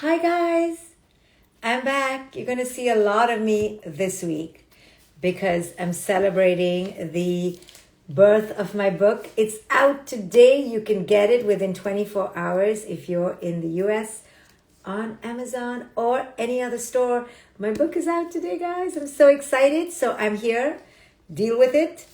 Hi guys, I'm back. You're going to see a lot of me this week because I'm celebrating the birth of my book. It's out today. You can get it within 24 hours if you're in the US on Amazon or any other store. My book is out today, guys. I'm so excited. So I'm here. Deal with it.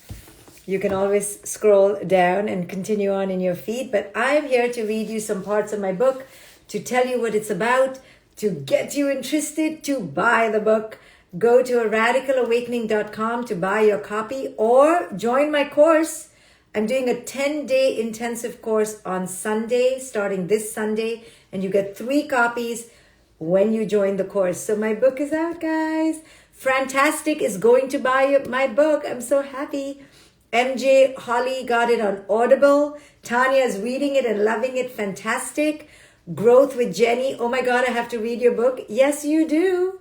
You can always scroll down and continue on in your feed, but I'm here to read you some parts of my book, to tell you what it's about, to get you interested to buy the book. Go to radicalawakening.com to buy your copy or join my course. I'm doing a 10-day intensive course on Sunday, starting this Sunday, and you get 3 copies when you join the course. So my book is out, guys. Fantastic is going to buy my book. I'm so happy. MJ Holly got it on Audible. Tanya is reading it and loving it. Fantastic. Growth with Jenny. Oh my God, I have to read your book. Yes, you do.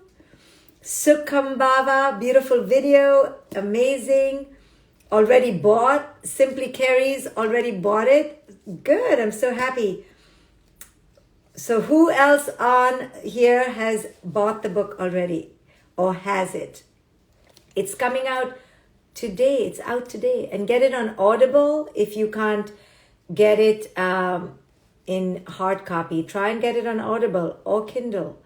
Sukhambhava, beautiful video. Amazing. Already bought. Simply Kerry's already bought it. Good. I'm so happy. So who else on here has bought the book already or has it? It's coming out today. It's out today. And get it on Audible if you can't get it in hard copy. Try and get it on Audible or Kindle.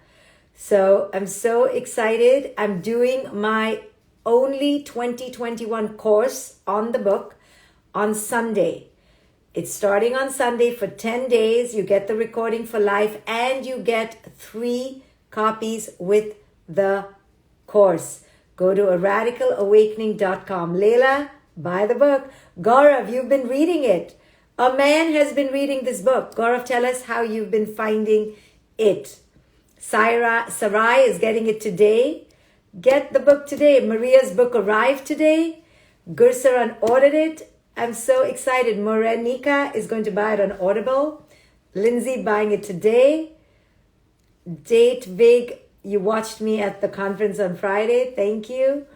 So I'm so excited. I'm doing my only 2021 course on the book on Sunday. It's starting on Sunday for 10 days. You get the recording for life and you get 3 copies with the course. Go to radicalawakening.com. Leila, buy the book. Gaurav, you've been reading it. A man has been reading this book. Gaurav, tell us how you've been finding it. Sarai is getting it today. Get the book today. Maria's book arrived today. Gersceran ordered it. I'm so excited. Morenika is going to buy it on Audible. Lindsay buying it today. Date big. You watched me at the conference on Friday. Thank you.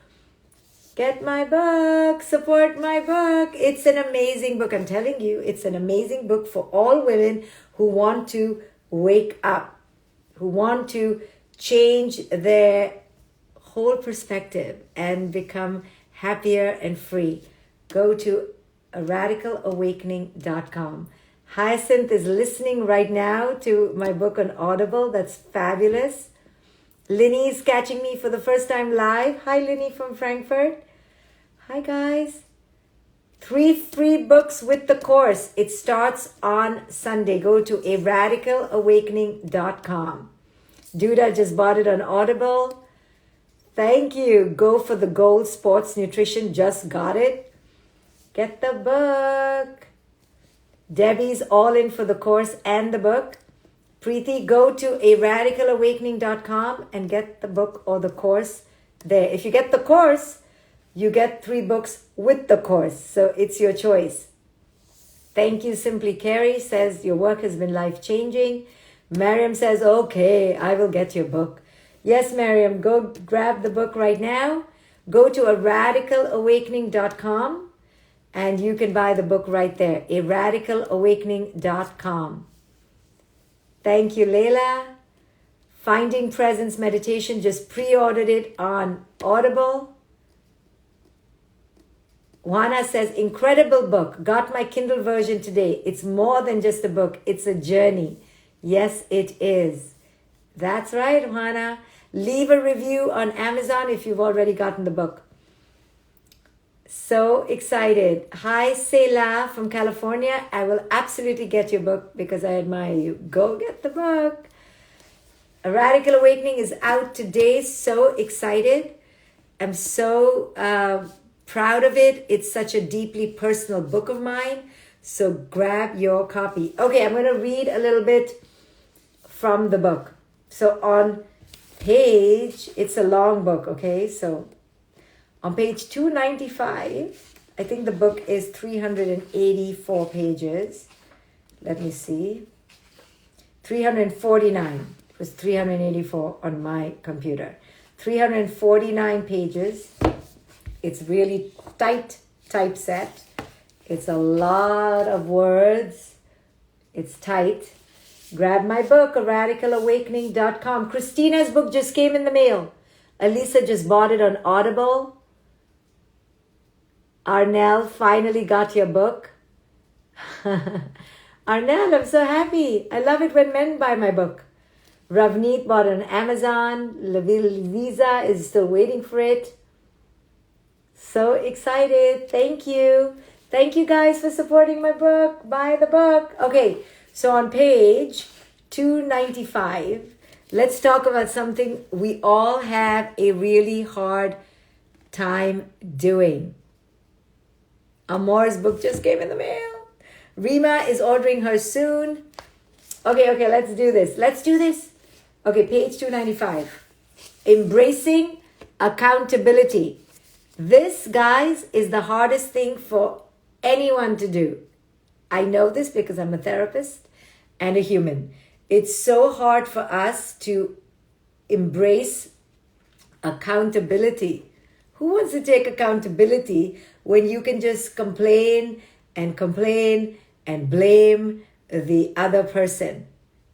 Get my book. Support my book. It's an amazing book. I'm telling you, it's an amazing book for all women who want to wake up, who want to change their whole perspective and become happier and free. Go to radicalawakening.com. Hyacinth is listening right now to my book on Audible. That's fabulous. Lenny is catching me for the first time live. Hi, Lenny from Frankfurt. Hi, guys. 3 free books with the course. It starts on Sunday. Go to radicalawakening.com. Duda just bought it on Audible. Thank you. Go for the Gold Sports Nutrition. Just got it. Get the book. Debbie's all in for the course and the book. Preethi, go to radicalawakening.com and get the book or the course there. If you get the course, you get 3 books with the course. So it's your choice. Thank you, Simply Kerry says your work has been life-changing. Maryam says, okay, I will get your book. Yes, Maryam, go grab the book right now. Go to radicalawakening.com and you can buy the book right there. radicalawakening.com. Thank you, Leila. Finding Presence Meditation, just pre-ordered it on Audible. Juana says, incredible book. Got my Kindle version today. It's more than just a book. It's a journey. Yes, it is. That's right, Juana. Leave a review on Amazon if you've already gotten the book. So excited. Hi, Sayla from California. I will absolutely get your book because I admire you. Go get the book. A Radical Awakening is out today. So excited. I'm so proud of it. It's such a deeply personal book of mine. So grab your copy. Okay, I'm going to read a little bit from the book. So on page, it's a long book, okay? So on page 295, I think the book is 384 pages. Let me see. 349. It was 384 on my computer. 349 pages. It's really tight typeset. It's a lot of words. It's tight. Grab my book, radicalawakening.com. Christina's book just came in the mail. Elisa just bought it on Audible. Arnell finally got your book. Arnell, I'm so happy. I love it when men buy my book. Ravneet bought it on Amazon. Visa is still waiting for it. So excited. Thank you. Thank you guys for supporting my book. Buy the book. Okay, so on page 295, let's talk about something we all have a really hard time doing. Amor's book just came in the mail. Rima is ordering hers soon. Okay, let's do this. Okay, page 295. Embracing accountability. This, guys, is the hardest thing for anyone to do. I know this because I'm a therapist and a human. It's so hard for us to embrace accountability. Who wants to take accountability when you can just complain and blame the other person?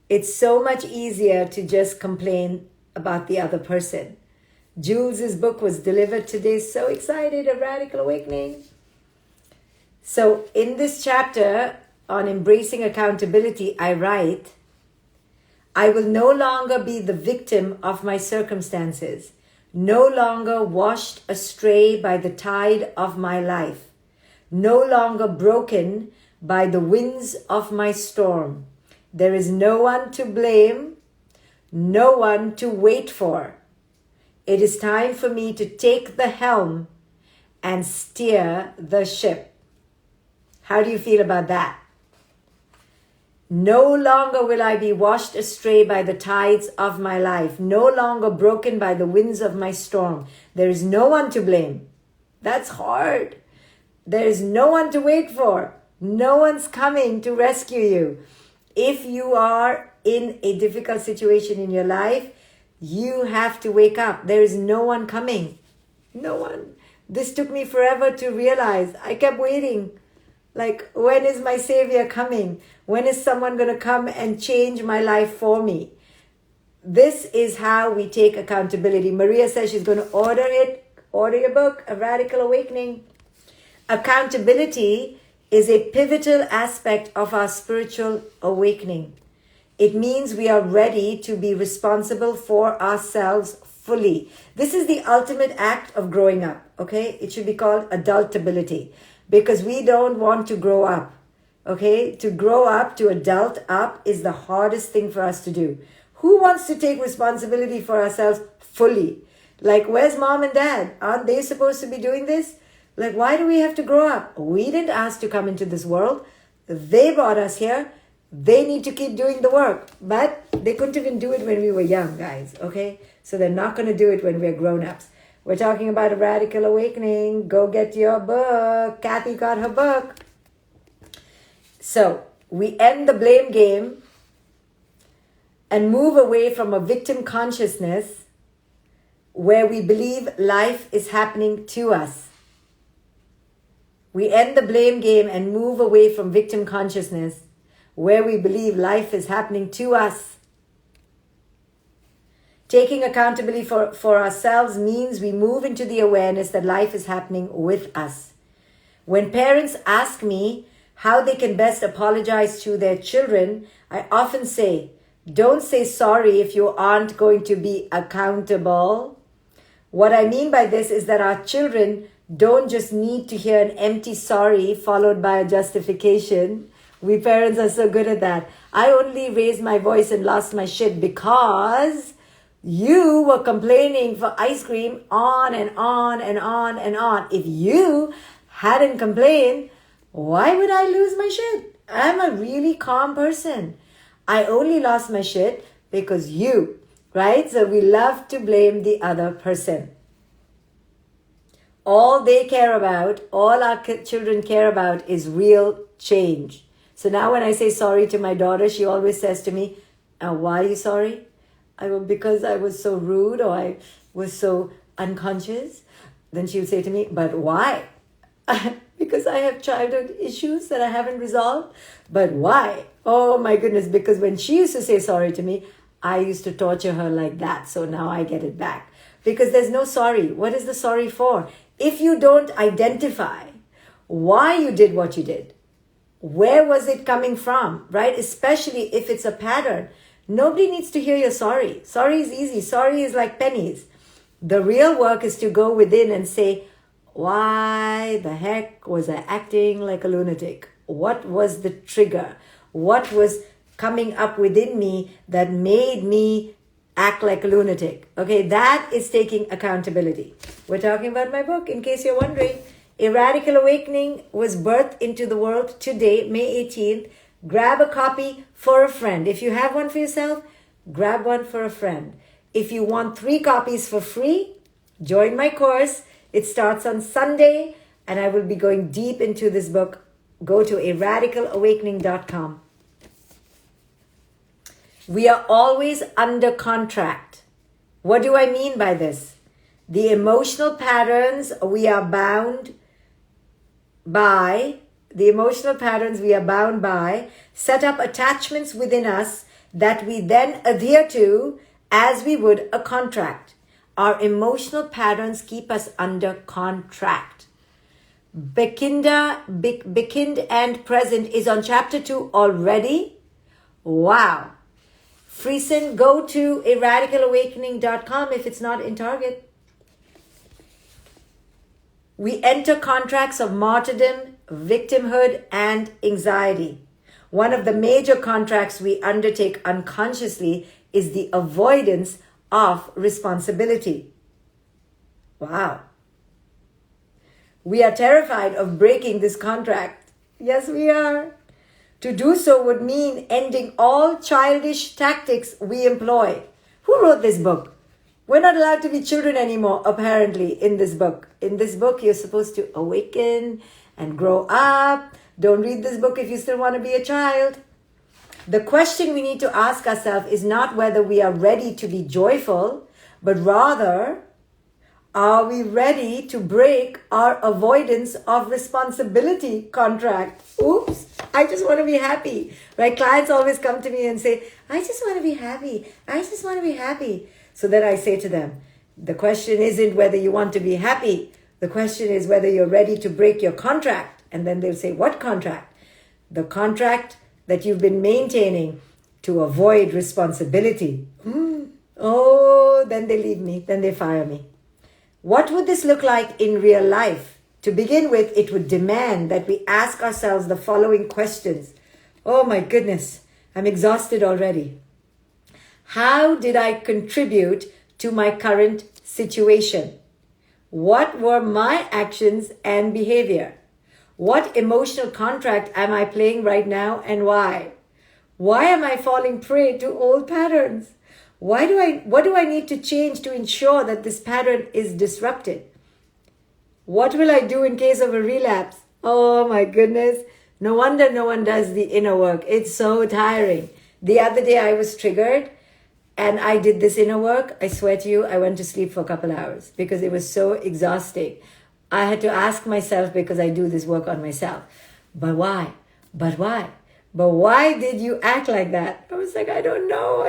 It's so much easier to just complain about the other person. Jules's book was delivered today. So excited, A Radical Awakening. So in this chapter on embracing accountability, I write, I will no longer be the victim of my circumstances, no longer washed astray by the tide of my life, no longer broken by the winds of my storm. There is no one to blame, no one to wait for. It is time for me to take the helm and steer the ship. How do you feel about that? No longer will I be washed astray by the tides of my life, no longer broken by the winds of my storm. There is no one to blame. That's hard. There is no one to wait for. No one's coming to rescue you. If you are in a difficult situation in your life, you have to wake up. There is no one coming. No one. This took me forever to realize. I kept waiting. Like, when is my savior coming? When is someone going to come and change my life for me? This is how we take accountability. Maria says she's going to order it. Order your book, A Radical Awakening. Accountability is a pivotal aspect of our spiritual awakening. It means we are ready to be responsible for ourselves fully. This is the ultimate act of growing up, okay? It should be called adultability because we don't want to grow up, okay? To grow up, to adult up is the hardest thing for us to do. Who wants to take responsibility for ourselves fully? Like, where's mom and dad? Aren't they supposed to be doing this? Like, why do we have to grow up? We didn't ask to come into this world. They brought us here. They need to keep doing the work. But they couldn't even do it when we were young, guys, okay? So they're not going to do it when we're grown-ups. We're talking about A Radical Awakening. Go get your book. Kathy got her book. So we end the blame game and move away from a victim consciousness where we believe life is happening to us. We end the blame game and move away from victim consciousness where we believe life is happening to us. Taking accountability for ourselves means we move into the awareness that life is happening with us. When parents ask me how they can best apologize to their children, I often say, don't say sorry if you aren't going to be accountable. What I mean by this is that our children don't just need to hear an empty sorry followed by a justification. We parents are so good at that. I only raised my voice and lost my shit because you were complaining for ice cream on and on and on and on. If you hadn't complained, why would I lose my shit? I'm a really calm person. I only lost my shit because you, right? So we love to blame the other person. All they care about, all our children care about is real change. So now when I say sorry to my daughter, she always says to me, why are you sorry? Because I was so rude or I was so unconscious. Then she would say to me, but why? because I have childhood issues that I haven't resolved. But why? Oh my goodness, because when she used to say sorry to me, I used to torture her like that. So now I get it back. Because there's no sorry. What is the sorry for? If you don't identify why you did what you did, where was it coming from, right? Especially if it's a pattern. Nobody needs to hear your sorry. Sorry is easy. Sorry is like pennies. The real work is to go within and say, why the heck was I acting like a lunatic? What was the trigger? What was coming up within me that made me act like a lunatic? Okay, that is taking accountability. We're talking about my book, in case you're wondering. A Radical Awakening was birthed into the world today, May 18th. Grab a copy for a friend. If you have one for yourself, grab one for a friend. If you want 3 copies for free, join my course. It starts on Sunday, and I will be going deep into this book. Go to aradicalawakening.com. We are always under contract. What do I mean by this? The emotional patterns we are bound by, set up attachments within us that we then adhere to as we would a contract. Our emotional patterns keep us under contract. Bekind and Present is on chapter 2 already. Wow. Friesen, go to aradicalawakening.com if it's not in Target. We enter contracts of martyrdom, victimhood, and anxiety. One of the major contracts we undertake unconsciously is the avoidance of responsibility. Wow. We are terrified of breaking this contract. Yes, we are. To do so would mean ending all childish tactics we employ. Who wrote this book? We're not allowed to be children anymore, apparently, in this book. In this book, you're supposed to awaken and grow up. Don't read this book if you still want to be a child. The question we need to ask ourselves is not whether we are ready to be joyful, but rather, are we ready to break our avoidance of responsibility contract? Oops, I just want to be happy. My clients always come to me and say, I just want to be happy. I just want to be happy. So then I say to them, the question isn't whether you want to be happy. The question is whether you're ready to break your contract. And then they'll say, what contract? The contract that you've been maintaining to avoid responsibility. Oh, then they leave me. Then they fire me. What would this look like in real life? To begin with, it would demand that we ask ourselves the following questions. Oh my goodness, I'm exhausted already. How did I contribute to my current situation? What were my actions and behavior? What emotional contract am I playing right now and why? Why am I falling prey to old patterns? What do I need to change to ensure that this pattern is disrupted? What will I do in case of a relapse? Oh my goodness. No wonder no one does the inner work. It's so tiring. The other day I was triggered and I did this inner work. I swear to you, I went to sleep for a couple hours because it was so exhausting. I had to ask myself, because I do this work on myself, but why? But why? But why did you act like that? I was like, I don't know.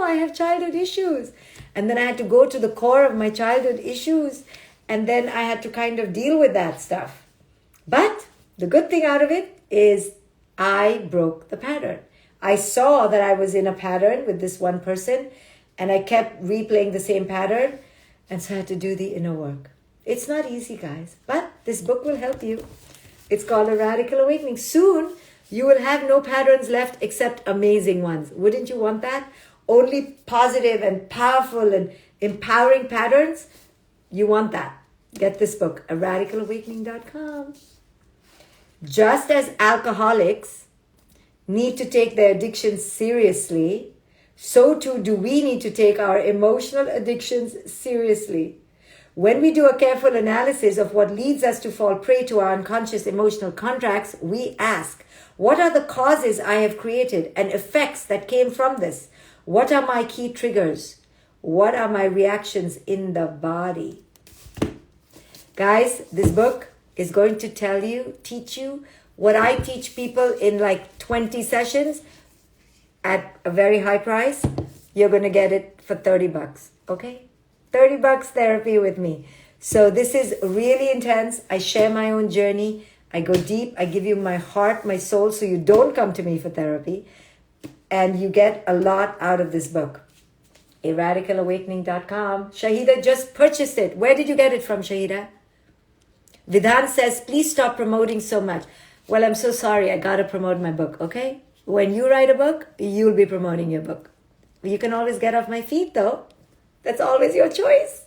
I have childhood issues. And then I had to go to the core of my childhood issues. And then I had to kind of deal with that stuff. But the good thing out of it is I broke the pattern. I saw that I was in a pattern with this one person. And I kept replaying the same pattern. And so I had to do the inner work. It's not easy, guys. But this book will help you. It's called A Radical Awakening. Soon, you will have no patterns left except amazing ones. Wouldn't you want that? Only positive and powerful and empowering patterns. You want that. Get this book, aradicalawakening.com. Just as alcoholics need to take their addictions seriously, so too do we need to take our emotional addictions seriously. When we do a careful analysis of what leads us to fall prey to our unconscious emotional contracts, we ask, what are the causes I have created and effects that came from this? What are my key triggers? What are my reactions in the body? Guys, this book is going to teach you what I teach people in like 20 sessions at a very high price. You're going to get it for $30. Okay? $30 therapy with me. So this is really intense. I share my own journey. I go deep. I give you my heart, my soul, so you don't come to me for therapy. And you get a lot out of this book. RadicalAwakening.com. Shahida just purchased it. Where did you get it from, Shahida? Vidhan says, please stop promoting so much. Well, I'm so sorry. I got to promote my book, okay? When you write a book, you'll be promoting your book. You can always get off my feet, though. That's always your choice.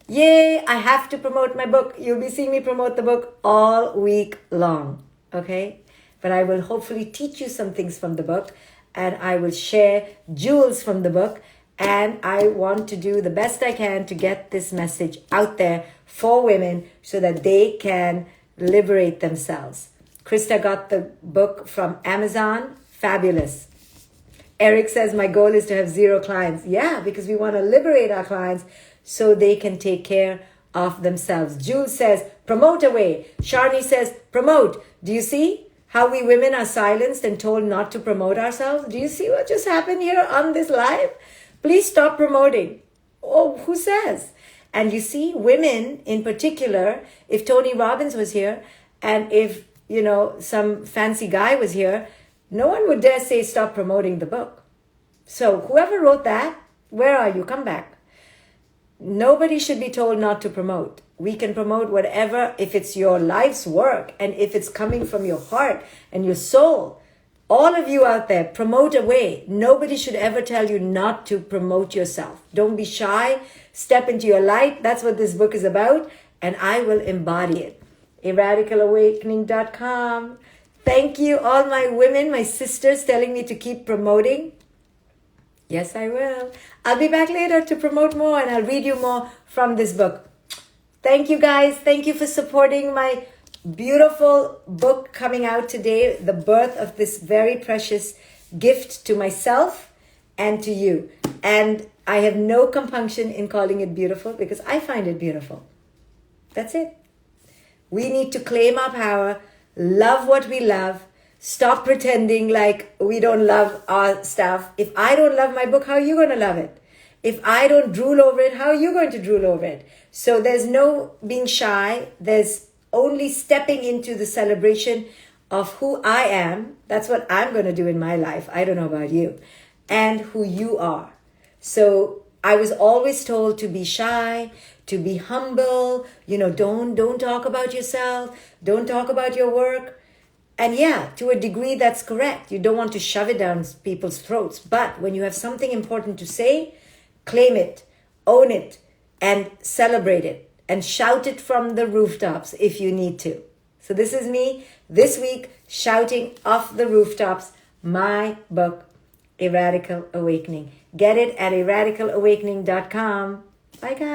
Yay, I have to promote my book. You'll be seeing me promote the book all week long, okay? But I will hopefully teach you some things from the book, and I will share jewels from the book, and I want to do the best I can to get this message out there for women so that they can liberate themselves. Krista got the book from Amazon. Fabulous. Eric says, my goal is to have 0 clients. Yeah, because we want to liberate our clients so they can take care of themselves. Jules says, promote away. Sharni says, promote. Do you see how we women are silenced and told not to promote ourselves? Do you see what just happened here on this live? Please stop promoting. Oh, who says? And you see, women in particular, if Tony Robbins was here and if, some fancy guy was here, no one would dare say stop promoting the book. So whoever wrote that, where are you? Come back. Nobody should be told not to promote. We can promote whatever, if it's your life's work and if it's coming from your heart and your soul. All of you out there, promote away. Nobody should ever tell you not to promote yourself. Don't be shy. Step into your light. That's what this book is about. And I will embody it. RadicalAwakening.com. Thank you, all my women, my sisters telling me to keep promoting. Yes, I will. I'll be back later to promote more and I'll read you more from this book. Thank you, guys. Thank you for supporting my beautiful book coming out today, the birth of this very precious gift to myself and to you. And I have no compunction in calling it beautiful because I find it beautiful. That's it. We need to claim our power, love what we love, stop pretending like we don't love our stuff. If I don't love my book, how are you going to love it? If I don't drool over it, how are you going to drool over it? So there's no being shy. There's only stepping into the celebration of who I am. That's what I'm going to do in my life. I don't know about you. And who you are. So I was always told to be shy, to be humble, don't talk about yourself, don't talk about your work. And yeah, to a degree, that's correct. You don't want to shove it down people's throats. But when you have something important to say, claim it, own it, and celebrate it, and shout it from the rooftops if you need to. So this is me this week shouting off the rooftops my book, A Radical Awakening. Get it at aradicalawakening.com. Bye, guys.